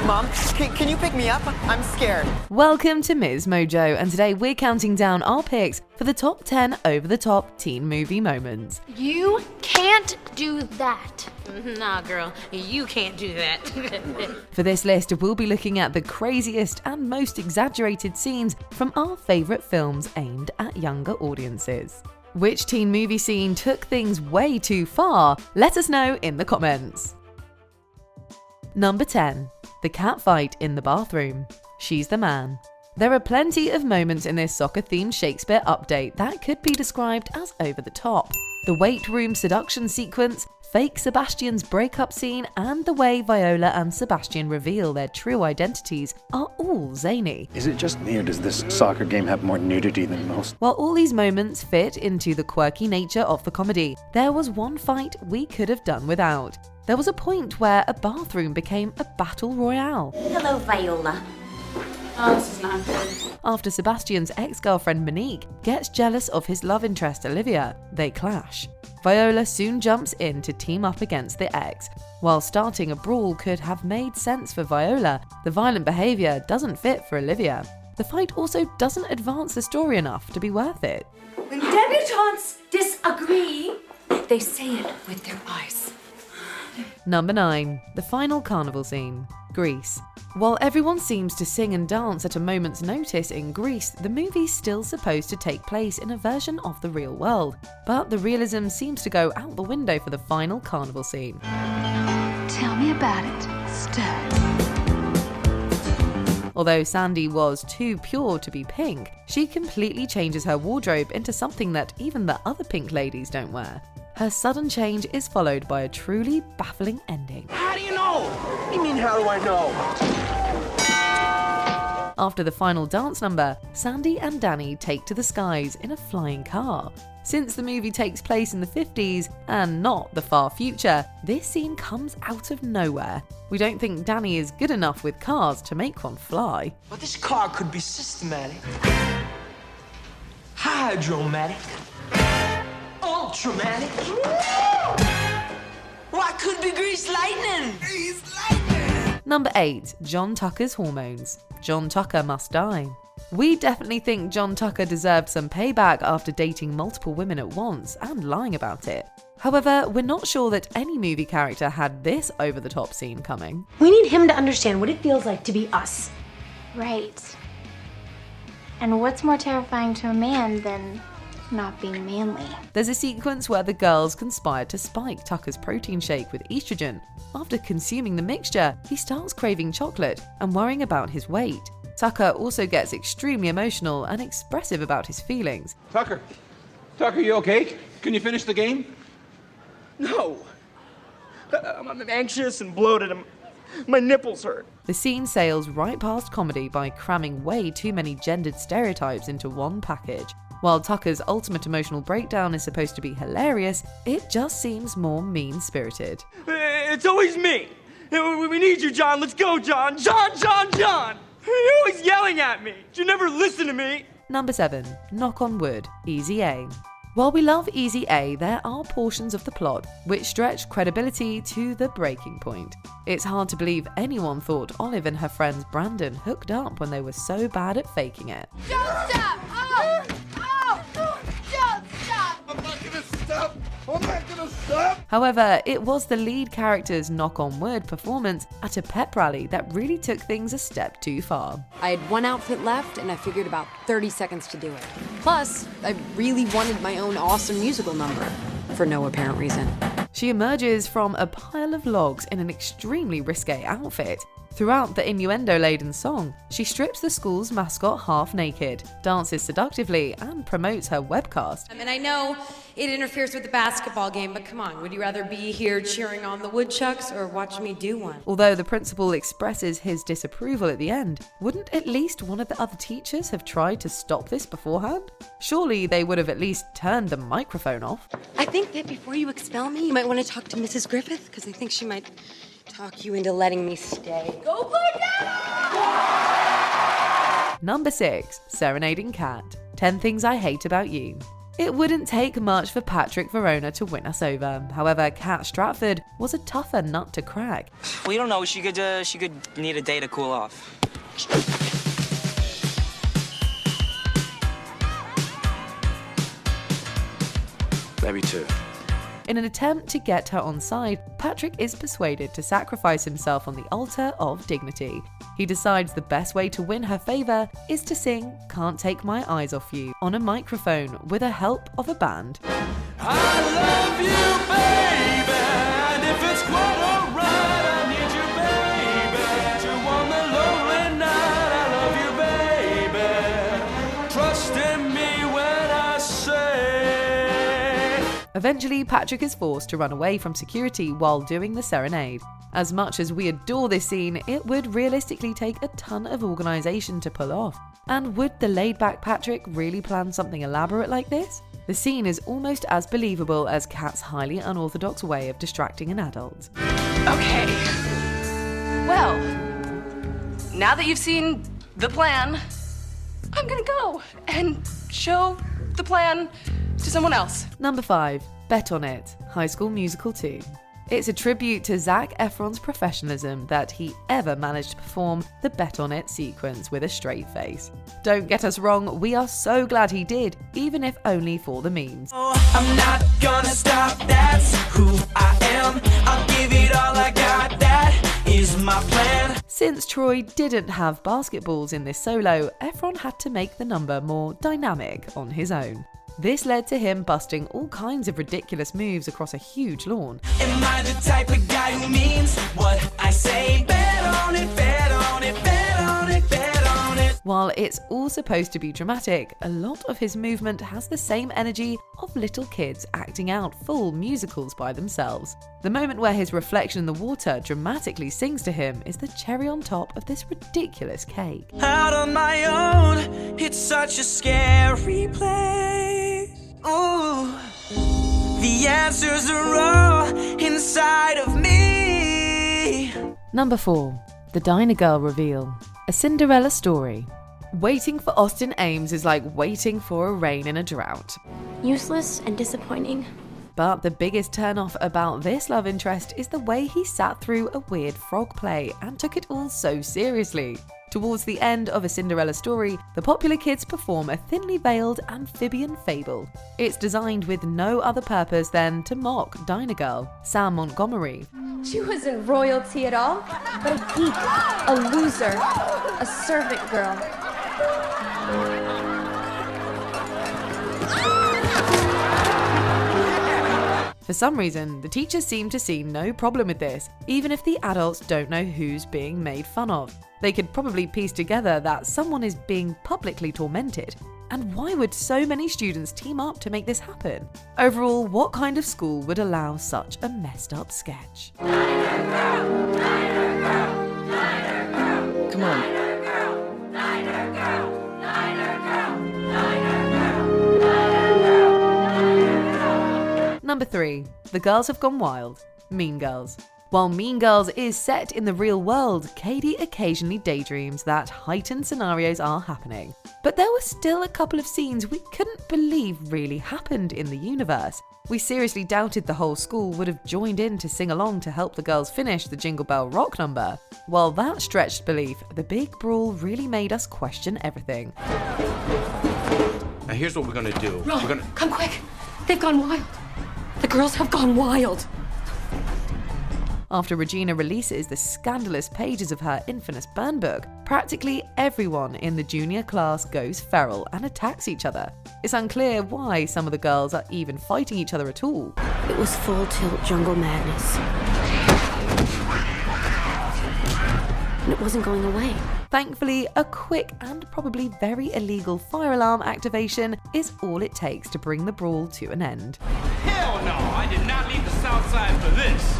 Mom, can you pick me up? I'm scared. Welcome to MsMojo, and today we're counting down our picks for the top 10 over-the-top teen movie moments. You can't do that. Nah, girl, you can't do that. For this list, we'll be looking at the craziest and most exaggerated scenes from our favourite films aimed at younger audiences. Which teen movie scene took things way too far? Let us know in the comments. Number 10. The catfight in the bathroom. She's the man. There are plenty of moments in this soccer-themed Shakespeare update that could be described as over the top. The weight room seduction sequence, fake Sebastian's breakup scene, and the way Viola and Sebastian reveal their true identities are all zany. Is it just me, or does this soccer game have more nudity than most? While all these moments fit into the quirky nature of the comedy, there was one fight we could have done without. There was a point where a bathroom became a battle royale. Hello, Viola. Oh, this is not good. After Sebastian's ex-girlfriend Monique gets jealous of his love interest Olivia, they clash. Viola soon jumps in to team up against the ex. While starting a brawl could have made sense for Viola, the violent behaviour doesn't fit for Olivia. The fight also doesn't advance the story enough to be worth it. When debutantes disagree, they say it with their eyes. Number 9. The final carnival scene. Greece. While everyone seems to sing and dance at a moment's notice in Greece, the movie's still supposed to take place in a version of the real world. But the realism seems to go out the window for the final carnival scene. Tell me about it, stud. Although Sandy was too pure to be pink, she completely changes her wardrobe into something that even the other pink ladies don't wear. Her sudden change is followed by a truly baffling ending. How do you know? What do you mean, how do I know? After the final dance number, Sandy and Danny take to the skies in a flying car. Since the movie takes place in the 50s and not the far future, this scene comes out of nowhere. We don't think Danny is good enough with cars to make one fly. But this car could be systematic, hydromatic, ultramatic. Why could be grease lightning? Number 8. John Tucker's hormones. John Tucker must die. We definitely think John Tucker deserved some payback after dating multiple women at once and lying about it. However, we're not sure that any movie character had this over-the-top scene coming. We need him to understand what it feels like to be us. Right. And what's more terrifying to a man than not being manly? There's a sequence where the girls conspire to spike Tucker's protein shake with estrogen. After consuming the mixture, he starts craving chocolate and worrying about his weight. Tucker also gets extremely emotional and expressive about his feelings. Tucker, you okay? Can you finish the game? No. I'm anxious and bloated. My nipples hurt. The scene sails right past comedy by cramming way too many gendered stereotypes into one package. While Tucker's ultimate emotional breakdown is supposed to be hilarious, it just seems more mean-spirited. It's always me. We need you, John. Let's go, John. John! You're always yelling at me. You never listen to me. Number 7. Knock on Wood. Easy A. While we love Easy A, there are portions of the plot which stretch credibility to the breaking point. It's hard to believe anyone thought Olive and her friends Brandon hooked up when they were so bad at faking it. Don't stop! Oh! Don't stop! I'm not gonna stop! However, it was the lead character's Knock on Wood performance at a pep rally that really took things a step too far. I had one outfit left and I figured about 30 seconds to do it. Plus, I really wanted my own awesome musical number, for no apparent reason. She emerges from a pile of logs in an extremely risque outfit. Throughout the innuendo-laden song, she strips the school's mascot half naked, dances seductively, and promotes her webcast. And I know it interferes with the basketball game, but come on, would you rather be here cheering on the woodchucks or watch me do one? Although the principal expresses his disapproval at the end, wouldn't at least one of the other teachers have tried to stop this beforehand? Surely they would have at least turned the microphone off. I think that before you expel me, you might want to talk to Mrs. Griffith, because I think she might talk you into letting me stay. Go play daddy! Number 6. Serenading Cat. 10 Things I Hate About You. It wouldn't take much for Patrick Verona to win us over. However, Kat Stratford was a tougher nut to crack. Well, you don't know. She could need a day to cool off. Maybe two. In an attempt to get her on side, Patrick is persuaded to sacrifice himself on the altar of dignity. He decides the best way to win her favour is to sing Can't Take My Eyes Off You on a microphone with the help of a band. I love you, baby, and if it's quite alright, I need you, baby, to on the lonely night. I love you, baby, trust in me when I say. Eventually, Patrick is forced to run away from security while doing the serenade. As much as we adore this scene, it would realistically take a ton of organisation to pull off. And would the laid-back Patrick really plan something elaborate like this? The scene is almost as believable as Kat's highly unorthodox way of distracting an adult. Okay. Well, now that you've seen the plan, I'm gonna go and show the plan to someone else. Number 5. Bet on It, High School Musical 2. It's a tribute to Zac Efron's professionalism that he ever managed to perform the Bet on It sequence with a straight face. Don't get us wrong, we are so glad he did, even if only for the memes. Oh, I'm not gonna stop, that's who I am. I'll give it all I got, that is my plan. Since Troy didn't have basketballs in this solo, Efron had to make the number more dynamic on his own. This led to him busting all kinds of ridiculous moves across a huge lawn. Am I the type of guy who means what I say? Bet on it, bet on it, bet on it, bet on it. While it's all supposed to be dramatic, a lot of his movement has the same energy of little kids acting out full musicals by themselves. The moment where his reflection in the water dramatically sings to him is the cherry on top of this ridiculous cake. Out on my own, it's such a scary place. Ooh, the answers are all inside of me. Number 4. The Diner Girl Reveal, a Cinderella Story. Waiting for Austin Ames is like waiting for a rain in a drought. Useless and disappointing. But the biggest turn-off about this love interest is the way he sat through a weird frog play and took it all so seriously. Towards the end of A Cinderella Story, the popular kids perform a thinly veiled amphibian fable. It's designed with no other purpose than to mock Diner Girl, Sam Montgomery. She wasn't royalty at all, but a geek, a loser, a servant girl. For some reason, the teachers seem to see no problem with this, even if the adults don't know who's being made fun of. They could probably piece together that someone is being publicly tormented. And why would so many students team up to make this happen? Overall, what kind of school would allow such a messed up sketch? Come on. Number 3. The Girls Have Gone Wild, Mean Girls. While Mean Girls is set in the real world, Katie occasionally daydreams that heightened scenarios are happening. But there were still a couple of scenes we couldn't believe really happened in the universe. We seriously doubted the whole school would have joined in to sing along to help the girls finish the Jingle Bell Rock number. While that stretched belief, the big brawl really made us question everything. Now here's what we're gonna do. Ron, We're gonna... come quick. They've gone wild. The girls have gone wild. After Regina releases the scandalous pages of her infamous burn book, practically everyone in the junior class goes feral and attacks each other. It's unclear why some of the girls are even fighting each other at all. It was full tilt jungle madness. And it wasn't going away. Thankfully, a quick and probably very illegal fire alarm activation is all it takes to bring the brawl to an end. Hell no, I did not leave the South Side for this.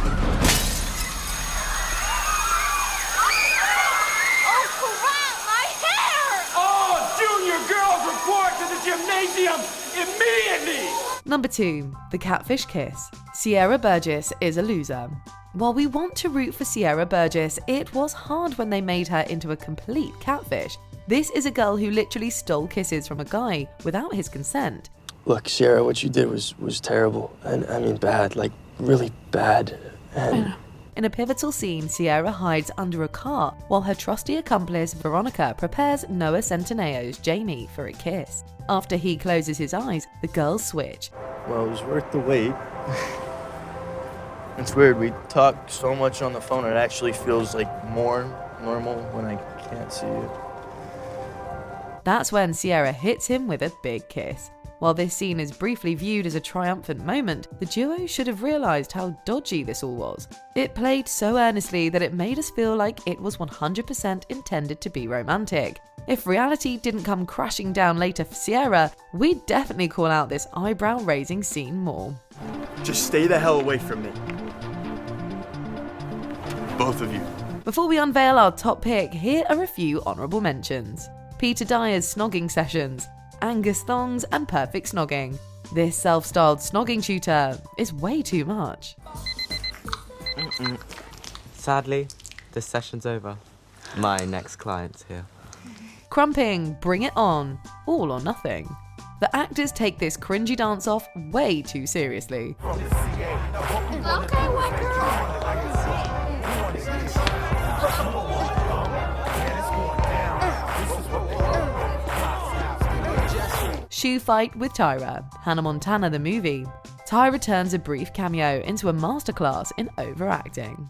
Girls report to the gymnasium immediately! Number 2. The Catfish Kiss. Sierra Burgess is a loser. While we want to root for Sierra Burgess, it was hard when they made her into a complete catfish. This is a girl who literally stole kisses from a guy without his consent. Look, Sierra, what you did was terrible. And I mean bad, like really bad. And in a pivotal scene, Sierra hides under a car while her trusty accomplice Veronica prepares Noah Centineo's Jamie for a kiss. After he closes his eyes, the girls switch. Well, it was worth the wait. It's weird, we talk so much on the phone, it actually feels like more normal when I can't see you. That's when Sierra hits him with a big kiss. While this scene is briefly viewed as a triumphant moment, the duo should have realised how dodgy this all was. It played so earnestly that it made us feel like it was 100% intended to be romantic. If reality didn't come crashing down later for Sierra, we'd definitely call out this eyebrow-raising scene more. Just stay the hell away from me. Both of you. Before we unveil our top pick, here are a few honourable mentions. Peter Dyer's snogging sessions, Angus thongs and perfect snogging. This self-styled snogging tutor is way too much. Sadly, this session's over. My next client's here. Crumping, bring it on, all or nothing. The actors take this cringy dance off way too seriously. Okay, white girl. Shoe fight with Tyra, Hannah Montana the movie. Tyra turns a brief cameo into a masterclass in overacting.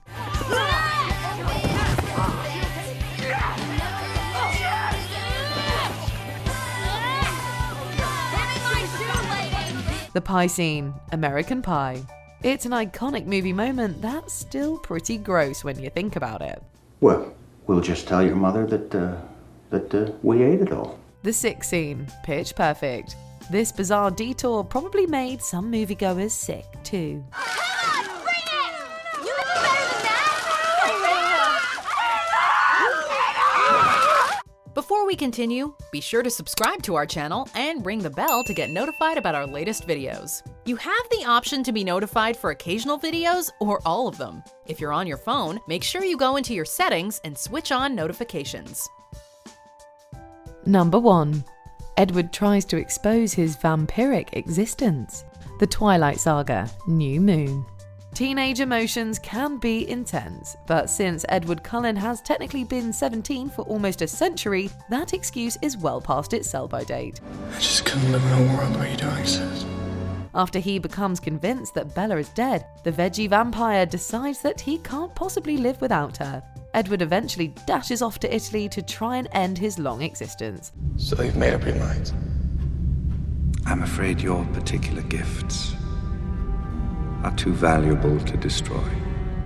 The pie scene, American Pie. It's an iconic movie moment that's still pretty gross when you think about it. Well, we'll just tell your mother that we ate it all. The sick scene, Pitch Perfect. This bizarre detour probably made some moviegoers sick too. Before we continue, be sure to subscribe to our channel and ring the bell to get notified about our latest videos. You have the option to be notified for occasional videos or all of them. If you're on your phone, make sure you go into your settings and switch on notifications. Number 1. Edward tries to expose his vampiric existence. The Twilight Saga, New Moon. Teenage emotions can be intense, but since Edward Cullen has technically been 17 for almost a century, that excuse is well past its sell-by date. I just couldn't live in a world where you don't exist. After he becomes convinced that Bella is dead, the veggie vampire decides that he can't possibly live without her. Edward eventually dashes off to Italy to try and end his long existence. So you've made up your mind? I'm afraid your particular gifts are too valuable to destroy.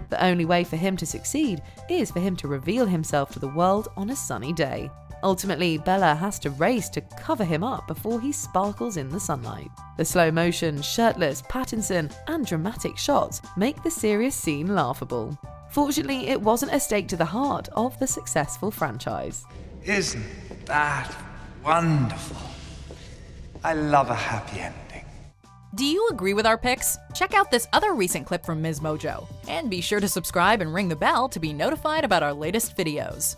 The only way for him to succeed is for him to reveal himself to the world on a sunny day. Ultimately, Bella has to race to cover him up before he sparkles in the sunlight. The slow motion, shirtless Pattinson and dramatic shots make the serious scene laughable. Fortunately, it wasn't a stake to the heart of the successful franchise. Isn't that wonderful? I love a happy ending. Do you agree with our picks? Check out this other recent clip from MsMojo. And be sure to subscribe and ring the bell to be notified about our latest videos.